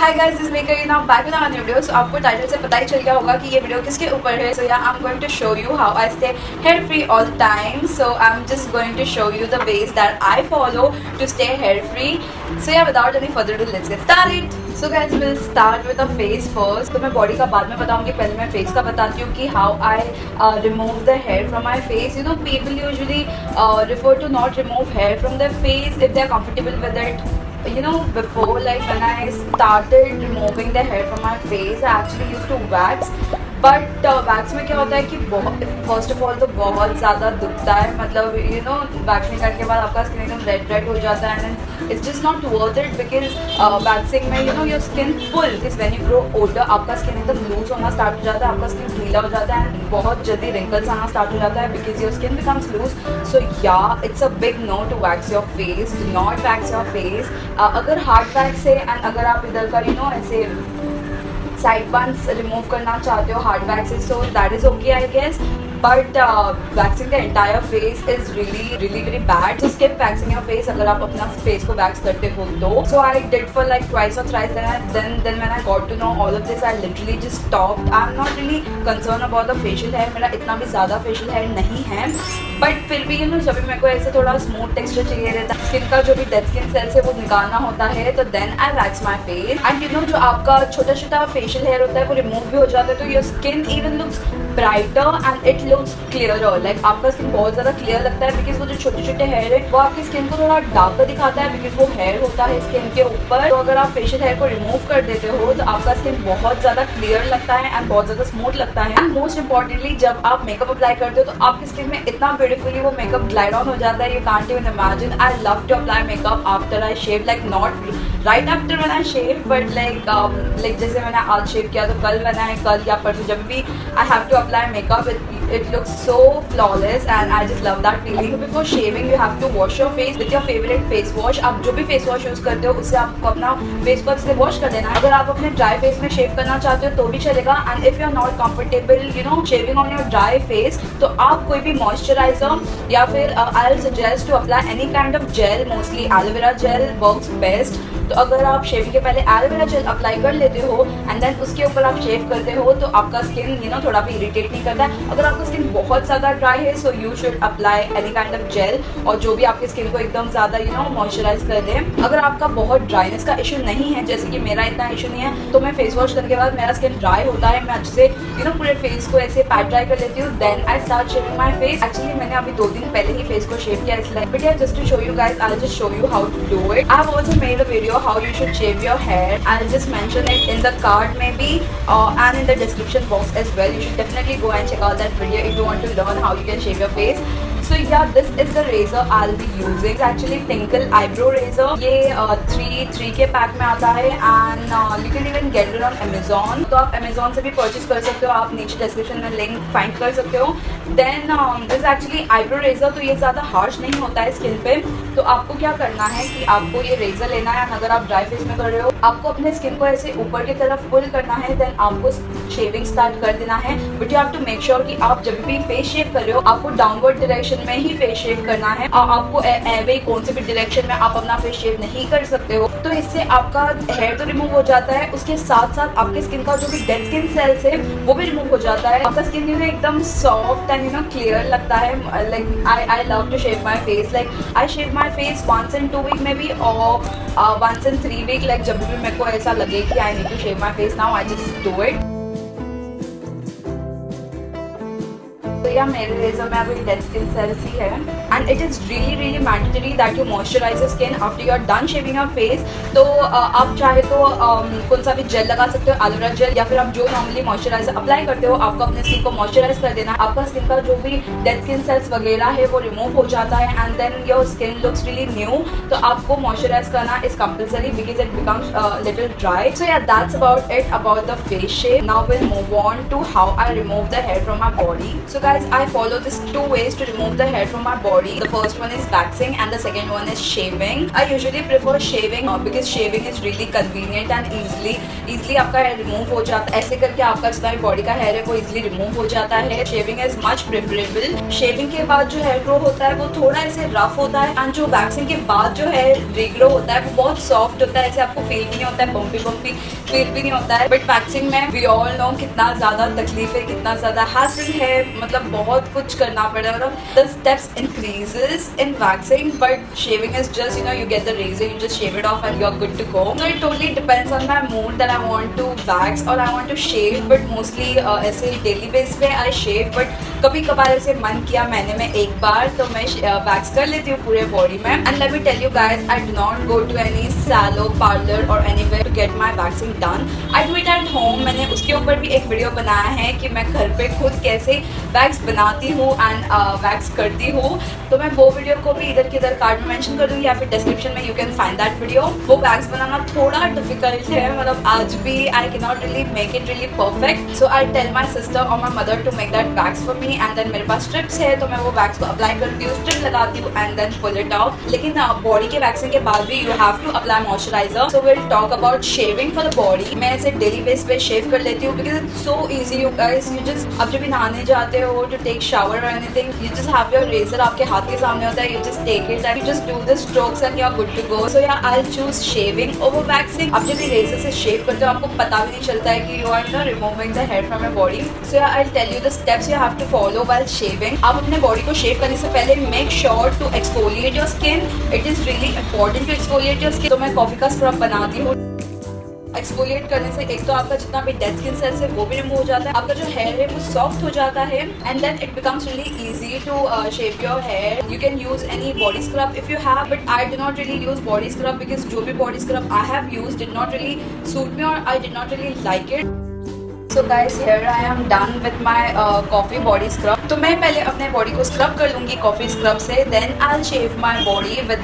Hi guys, this maker you now back with a new video. So आपको title से पता ही चल गया होगा कि ये वीडियो किसके ऊपर है। So yeah I am going to show you how I stay hair free all the time. So I am just going to show you the ways that I follow to stay hair free. So yeah without any further ado let's get started. So guys will start with the face first. तो मैं body का बाद में बताऊंगी, पहले मैं face का बताती हूँ कि how I remove the hair from my face. You know people usually refer to not remove hair from their face if they are comfortable with it. You know, before, like when I started removing the hair from my face, I actually used to wax. But wax में क्या होता है कि first of all तो बहुत ज़्यादा दुखता है। मतलब यू नो वैक्सिंग करने के बाद आपका स्किन एकदम रेड हो जाता है and it's just not worth it because waxing में you know your skin full is when you grow older, आपका स्किन एकदम लूज होना स्टार्ट हो जाता है, आपका स्किन ढीला हो जाता है एंड बहुत जल्दी रिंकल्स आना स्टार्ट हो जाता है because your skin becomes loose. So yeah it's a big no to wax your face, do not wax your face. अगर हार्ड वैक्स है एंड अगर आप इधर का यू नो ऐसे साइड बन्स रिमूव करना चाहते हो hard waxes, so that is okay I guess. But waxing the entire face is really very bad. So skip waxing your face अगर आप अपना फेस को वैक्स करते हो तो। So I did for like twice और thrice, then when I got to know all of this, I literally just stopped. I'm not really concerned about the facial hair, मेरा इतना भी ज़्यादा facial hair नहीं है, बट फिर भी you know जब भी मेरे को ऐसे थोड़ा स्मूथ टेक्सचर चाहिए रहता है, स्किन का जो भी डेड स्किन सेल्स है वो निकालना होता है, तो then I wax my face. And you know जो आपका छोटा छोटा फेशियल हेयर होता है वो रिमूव भी हो जाता है, तो your skin even looks brighter and it looks clearer. Like आपका स्किन बहुत ज़्यादा क्लियर लगता है बिकॉज वो जो छोटे छोटे हेयर है वो आपकी स्किन को थोड़ा डार्कर दिखाता है बिकॉज वो हेयर होता है स्किन के ऊपर। तो अगर आप फेशियल हेयर को रिमूव कर देते हो तो आपका स्किन बहुत ज़्यादा क्लियर लगता है एंड बहुत ज़्यादा स्मूथ लगता है। एंड मोस्ट इंपॉर्टेंटली जब आप मेकअप अप्लाई करते हो तो आपकी स्किन में इतना ब्यूटीफुली वो मेकअप ग्लाइड ऑन हो जाता है, you can't even imagine. I love to apply makeup after I shave, like not right after when I shave but like जैसे मैंने आज शेव किया तो कल मैंने कल या परसों जब भी I have to apply makeup it looks so flawless and I just love that feeling. Before shaving you have to wash your face with your favorite face wash. आप जो भी फेस वॉश यूज करते हो उससे आपको अपना face को से वॉश कर देना है। अगर आप अपने ड्राई फेस में शेव करना चाहते हो तो भी चलेगा and if you are not comfortable you know shaving on your dry face तो आप कोई भी मॉइस्चराइजर या फिर I will suggest to apply any kind of gel, mostly aloe vera gel works best. तो अगर आप शेविंग के पहले एलोवेरा जेल अप्लाई कर लेते हो एंड देन उसके ऊपर आप शेव करते हो तो आपका स्किन यू नो थोड़ा भी इरिटेट नहीं करता है। अगर आपका स्किन बहुत ज़्यादा ड्राई है so you should apply any kind of gel और जो भी आपकी स्किन को एकदम ज़्यादा यू नो मॉइस्चराइज कर दे। अगर आपका बहुत ड्राइनेस का इशू नहीं है, जैसे कि मेरा इतना इशू नहीं है, तो मैं फेस वॉश करने के बाद मेरा स्किन ड्राई होता है, मैं अच्छे से यू नो पूरे फेस को ऐसे पैट ड्राई कर लेती हूँ, then I start shaving my face. Actually मैंने अभी 2 दिन पहले ही फेस को शेव किया इसलिए, बट यार just to show you guys I just show you how to do it. I have also made a video how you should shave your hair. I'll just mention it in the card maybe and in the description box as well. You should definitely go and check out that video if you want to learn how you can shave your face. So yeah, this is the razor I'll be using. It's actually Tinkle eyebrow razor. ये 3 के pack में आता है and you can even get it on Amazon. तो आप Amazon से भी purchase कर सकते हो, आप नीचे डिस्क्रिप्शन में लिंक फाइंड कर सकते हो। Then this actually eyebrow razor, तो ये ज़्यादा हार्श नहीं होता है स्किन पे। तो आपको क्या करना है कि आपको ये रेजर लेना है, अगर आप ड्राई फेस में कर रहे हो आपको अपने स्किन को ऐसे ऊपर की तरफ पुल करना है, देन आपको शेविंग स्टार्ट कर देना है। But you have to make sure कि आप जब भी फेस शेव कर रहे हो आपको डाउनवर्ड डायरेक्शन में ही फेस शेव करना है। आपको एवे कौन से भी डायरेक्शन में आप अपना फेस शेव नहीं कर सकते हो। तो इससे आपका हेयर तो रिमूव हो जाता है, उसके साथ साथ आपके स्किन का जो भी डेड स्किन सेल्स है वो भी रिमूव हो जाता है। आपका स्किन यू नो एकदम soft and you know clear लगता है। Like I love to shave my face, like I shave my face once in 2 week maybe or once in 3 week, like जब भी मेरे को ऐसा लगे कि I need to shave my face now I just do it. तो या मेरे रेजर में अभी डेड स्किन सेल्स ही है and it is really mandatory that you moisturise skin after you are done shaving your face. तो आप चाहे तो कौन सा भी जेल लगा सकते हो, एलोवेरा जेल, या फिर आप जो नॉर्मली मॉइस्चराइजर अप्लाई करते हो आपको अपने स्किन को मॉइस्चराइज कर देना। आपका स्किन का जो भी डेड स्किन सेल्स वगैरह है वो रिमूव हो जाता है and then your skin looks really new. तो आपको मॉइस्चराइज करना is compulsory because it becomes little dry. So yeah that's about it about the face shave. Now will move on to how I remove the hair from my body. So guys I follow this 2 ways to remove the hair from my body. The first one is waxing and the second one is shaving. I usually prefer shaving because shaving is really convenient and easily आपका hair remove हो जाता है. ऐसे करके आपका जितना भी body का hair है वो easily remove हो जाता है. Shaving is much preferable. Shaving के बाद जो hair grow होता है वो थोड़ा ऐसे rough होता है and जो waxing के बाद जो hair regrow होता है वो बहुत soft होता है. ऐसे आपको feel भी नहीं होता है, bumpy feel भी नहीं होता है. But waxing में we all know कितना ज़्यादा तकलीफ है, कितना ज़्यादा hassle है, मतलब बहुत कुछ करना पड़ता है. मतलब the steps increases in waxing, but shaving is just you get the razor, you just shave it off and you're good to go. So it totally depends on my mood that I want to wax or I want to shave, but mostly ऐसे daily base पे I shave, but कभी कभार ऐसे मन किया महीने में एक बार तो मैं वैक्स कर लेती हूँ पूरे बॉडी में. And let me tell you guys, I do not go to any salon, parlour और anywhere to get my waxing done. I do it at home. मैंने उसके ऊपर भी एक वीडियो बनाया है कि मैं घर पे खुद कैसे वैक्स बनाती हूँ एंड वैक्स करती हूँ. तो मैं वो वीडियो को भी इधर किधर कार्ड में मेंशन कर दूँगी या फिर डिस्क्रिप्शन में you can find that video. वो वैक्स बनाना थोड़ा डिफिकल्ट है, मतलब आज भी I can not really make it really perfect. So I tell my sister और my mother to make that wax for me and then मेरे पास स्ट्रिप्स है तो मैं वो वैक्स को अप्लाई करती हूँ, स्ट्रिप लगाती हूँ and then pull it out. लेकिन बॉडी के वैक्सिंग के बाद भी you have to apply moisturiser. So will talk about shaving for the body. मैं ऐसे डेली बेस पे शेव कर लेती हूँ because it's so easy. You guys, you just अब जब भी नहाने जाते हो टू टेक शावर और anything, you just have your razor आपके हाथ के सामने होता है, you just take it and you just do the strokes and you are good to go. So yeah I choose shaving over waxing. अब जब भी रेजर से शेव करते हो आपको पता भी नहीं चलता है कि you are removing the hair from your body. So yeah I tell you the steps you have to follow while shaving. आप अपने बॉडी को शेव करने से पहले make sure to exfoliate your skin. It is really important to exfoliate your skin. तो मैं coffee का scrub बनाती हूँ. एक्सफोलिएट करने से एक तो आपका जितना भी डेड स्किन सेल्स है वो भी रिमूव हो जाता है, आपका जो हेयर है वो सॉफ्ट हो जाता है and then it becomes really easy to shave your hair. You can use any body scrub if you have, but I do not really use body scrub because जो भी body scrub I have use did not really suit me और I did not really like it. So guys, here I am done with my coffee body scrub. तो मैं पहले अपने body को scrub कर लूँगी कॉफ़ी स्क्रब से, then I will shave my body with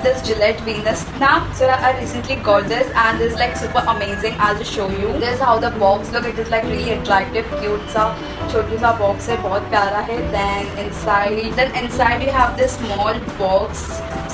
this Gillette Venus Snap. So I recently got this and this is like super amazing. I'll just show you. This is how the box look. It is like really attractive, cute सा छोटी सा box है, बहुत प्यारा है. Then inside you have this small box,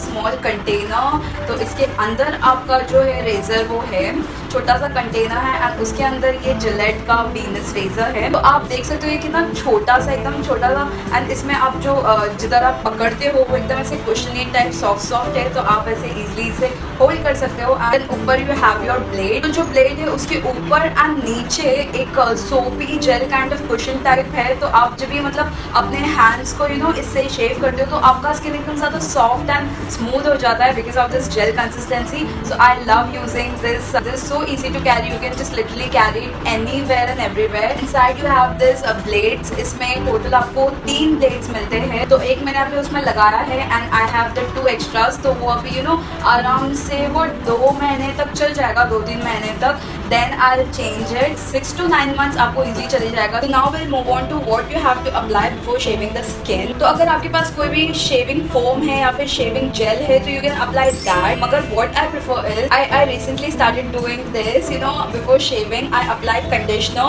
small container. तो इसके अंदर आपका जो है रेजर वो है, छोटा सा कंटेनर है एंड उसके अंदर ये जिलेट का वीनस रेजर है. तो आप देख सकते हो ये कितना छोटा सा, एकदम छोटा सा एंड इसमें आप जो जिधर आप पकड़ते हो वो एकदम ऐसे कुशनी टाइप सॉफ्ट है, तो आप ऐसे इजीली इसे होल्ड कर सकते हो. एंड ऊपर यू हैव योर ब्लेड. तो जो ब्लेड है उसके ऊपर एंड नीचे एक soapy gel kind of cushion type है. तो आप जब भी मतलब अपने हैंड्स को इससे शेव करते हो तो आपका स्किन एकदम ज़्यादा सॉफ्ट एंड स्मूथ हो जाता है because of this gel consistency. So I love using this so easy to carry. You can just literally carry it anywhere and everywhere. Inside you have this blades. इसमें total आपको 3 blades मिलते हैं. तो एक मैंने अभी उसमें लगाया है and I have the 2 extras. तो वो अभी आराम से वो 2 महीने तक चल जाएगा, 2-3 महीने तक. Then I'll change it. 6 to 9 months आपको easily चले जाएगा. So now we'll move on to what you have to apply before shaving the skin. तो अगर आपके पास कोई भी shaving foam है या फिर shaving gel है तो you can apply that. मगर what I prefer is I recently started doing this, before shaving I apply conditioner.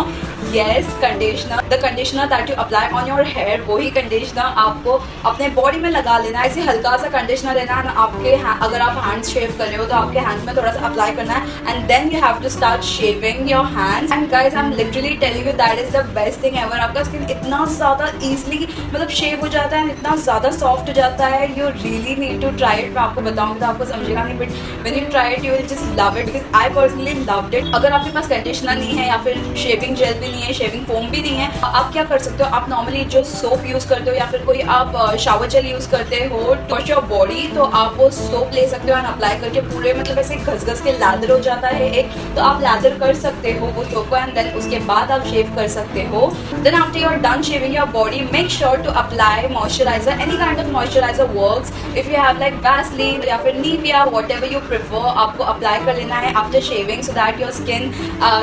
Yes, conditioner. The conditioner that you apply on your hair, वही conditioner आपको अपने body में लगा लेना है. ऐसे हल्का सा कंडीशनर लेना है. आपके अगर आप हैंड्स शेव कर रहे हो तो आपके हैंड्स में थोड़ा सा अप्लाई करना है and then you have to start shaving your hands. And guys, I am literally telling you that is the best thing ever. आपका स्किन इतना ज़्यादा ईजिली मतलब शेव हो जाता है, इतना ज़्यादा सॉफ्ट हो जाता है. You really need to try it. मैं आपको बताऊँगी तो आपको समझेगा नहीं, but when you try it you will just love it because I personally loved it. अगर आपके पास कंडीशनर नहीं है या फिर शेविंग जेल भी नहीं है, शेविंग फोम भी नहीं है, आप क्या कर सकते हो, आप नॉर्मली जो सोप यूज करते हो या फिर कोई आप शावर जेल यूज करते हो टू वॉश योर बॉडी, तो आप वो सोप ले सकते हो एंड अप्लाई करके पूरे मतलब ऐसे घस के लैदर हो जाता है एक, तो आप लैदर कर सकते हो वो सोप को एंड देन उसके बाद आप शेव कर सकते हो. Then after you are done shaving your body, make sure to apply moisturiser. Any kind of moisturiser works. If you have like Vaseline या फिर निविया, व्हाटएवर यू प्रेफर, आपको अप्लाई कर लेना है after shaving so that your skin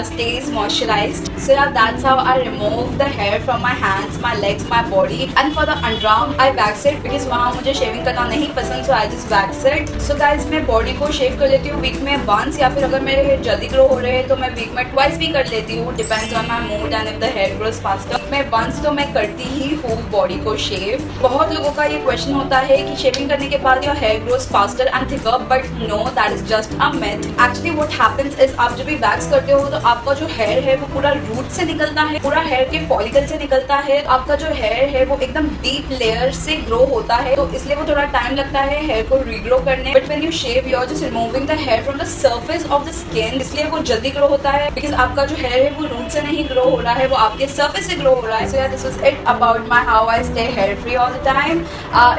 stays moisturized. So yeah, that's how I remove the hair from my hands, my legs, my body. And for the underarm I wax it because वहाँ मुझे shaving करना नहीं पसंद, so I just wax it. So guys, मैं body को शेव कर लेती हूँ वीक में वंस, या फिर अगर मेरे हेयर जल्दी ग्रो हो रहे हैं तो मैं वीक में ट्वाइस भी कर लेती हूँ, depends on my mood and if the hair grows faster. Week में वंस तो मैं करती ही हूँ बॉडी को शेव। बहुत लोगों का ये क्वेश्चन होता है कि शेविंग करने के बाद your hair grows faster and thicker, but no, that is just a myth. Actually what happens is, आप जब भी वैक्स करते हो तो आपका जो हेयर है वो पूरा रूट से निकलता है, पूरा हेयर के फॉलिकल से निकलता है। आपका जो हेयर है वो एकदम डीप लेयर से ग्रो होता है, तो इसलिए वो थोड़ा टाइम लगता है हेयर को रीग्रो करने। But when you shave you are just removing the hair from the surface of the skin, इसलिए वो जल्दी ग्रो होता है, बिकॉज आपका जो हेयर है वो रूट से नहीं ग्रो हो रहा है, वो आपके सर्फेस से ग्रो हो रहा है। So this was it about my how I stay hair free all the time.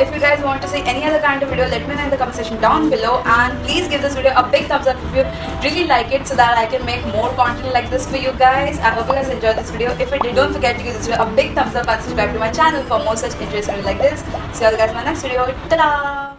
If you guys want to see any other kind of video, let me know in the comment section down below, and please give this video a big thumbs up if you really like it, so that I can make more content like this for you guys. I hope you guys enjoyed this video. If you did, don't forget to give this video a big thumbs up and subscribe to my channel for more such interesting videos like this. See you all guys in my next video. Ta-da!